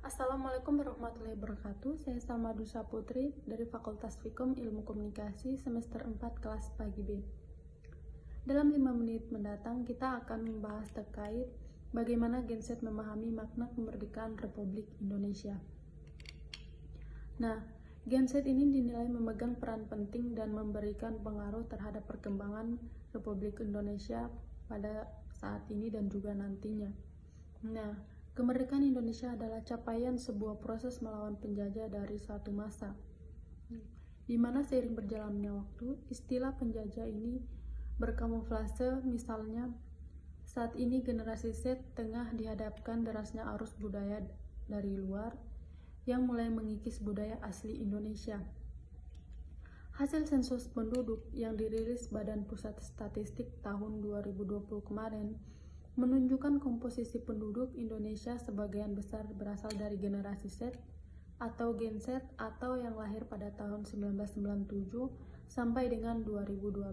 Assalamualaikum warahmatullahi wabarakatuh. Saya Salma Dusa Putri dari Fakultas Fikom Ilmu Komunikasi semester 4 kelas pagi B. Dalam 5 menit mendatang kita akan membahas terkait bagaimana Gen Z memahami makna kemerdekaan Republik Indonesia. Nah, Gen Z ini dinilai memegang peran penting dan memberikan pengaruh terhadap perkembangan Republik Indonesia pada saat ini dan juga nantinya. Nah, kemerdekaan Indonesia adalah capaian sebuah proses melawan penjajah dari suatu masa, di mana seiring berjalannya waktu, istilah penjajah ini berkamuflase. Misalnya, saat ini generasi Z tengah dihadapkan derasnya arus budaya dari luar yang mulai mengikis budaya asli Indonesia. Hasil sensus penduduk yang dirilis Badan Pusat Statistik tahun 2020 kemarin menunjukkan komposisi penduduk Indonesia sebagian besar berasal dari generasi Z atau Gen Z atau yang lahir pada tahun 1997 sampai dengan 2012.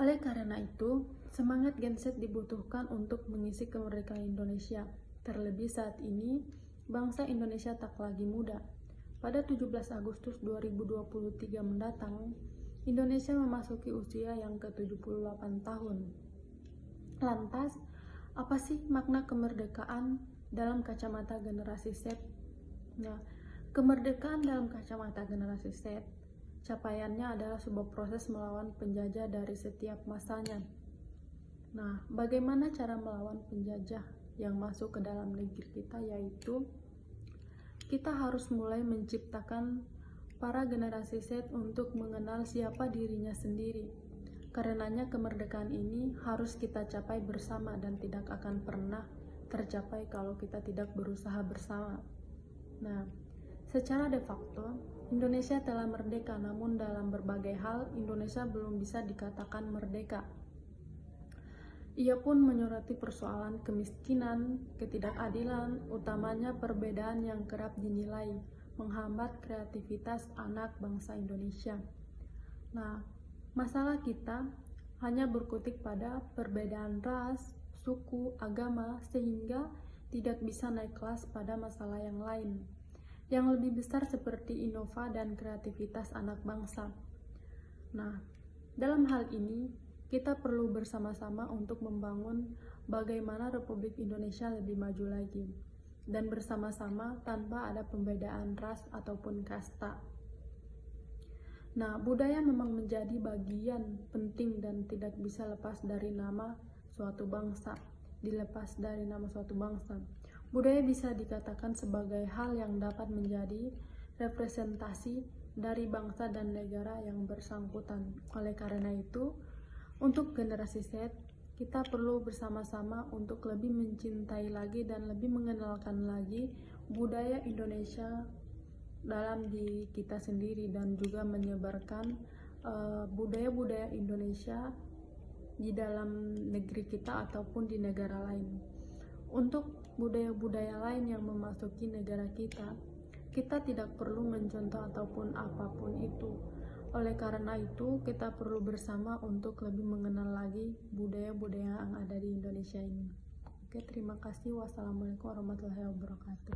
Oleh karena itu, semangat Gen Z dibutuhkan untuk mengisi kemerdekaan Indonesia. Terlebih saat ini, bangsa Indonesia tak lagi muda. Pada 17 Agustus 2023 mendatang, Indonesia memasuki usia yang ke-78 tahun. Lantas, apa sih makna kemerdekaan dalam kacamata generasi Z? Nah, kemerdekaan dalam kacamata generasi Z, capaiannya adalah sebuah proses melawan penjajah dari setiap masanya. Nah, bagaimana cara melawan penjajah yang masuk ke dalam negeri kita? Yaitu, kita harus mulai menciptakan para generasi Z untuk mengenal siapa dirinya sendiri. Karenanya kemerdekaan ini harus kita capai bersama dan tidak akan pernah tercapai kalau kita tidak berusaha bersama. Nah, secara de facto, Indonesia telah merdeka, namun dalam berbagai hal, Indonesia belum bisa dikatakan merdeka. Ia pun menyoroti persoalan kemiskinan, ketidakadilan, utamanya perbedaan yang kerap dinilai menghambat kreativitas anak bangsa Indonesia. Nah, masalah kita hanya berkutik pada perbedaan ras, suku, agama, sehingga tidak bisa naik kelas pada masalah yang lain, yang lebih besar seperti innova dan kreativitas anak bangsa. Nah, dalam hal ini, kita perlu bersama-sama untuk membangun bagaimana Republik Indonesia lebih maju lagi, dan bersama-sama tanpa ada pembedaan ras ataupun kasta. Nah, budaya memang menjadi bagian penting dan tidak bisa lepas dari nama suatu bangsa. Dilepas dari nama suatu bangsa, budaya bisa dikatakan sebagai hal yang dapat menjadi representasi dari bangsa dan negara yang bersangkutan. Oleh karena itu, untuk generasi Z, kita perlu bersama-sama untuk lebih mencintai lagi dan lebih mengenalkan lagi budaya Indonesia dalam diri kita sendiri dan juga menyebarkan budaya-budaya Indonesia di dalam negeri kita ataupun di negara lain. Untuk budaya-budaya lain yang memasuki negara kita, kita tidak perlu mencontoh ataupun apapun itu. Oleh karena itu, kita perlu bersama untuk lebih mengenal lagi budaya-budaya yang ada di Indonesia ini. Oke, terima kasih. Wassalamualaikum warahmatullahi wabarakatuh.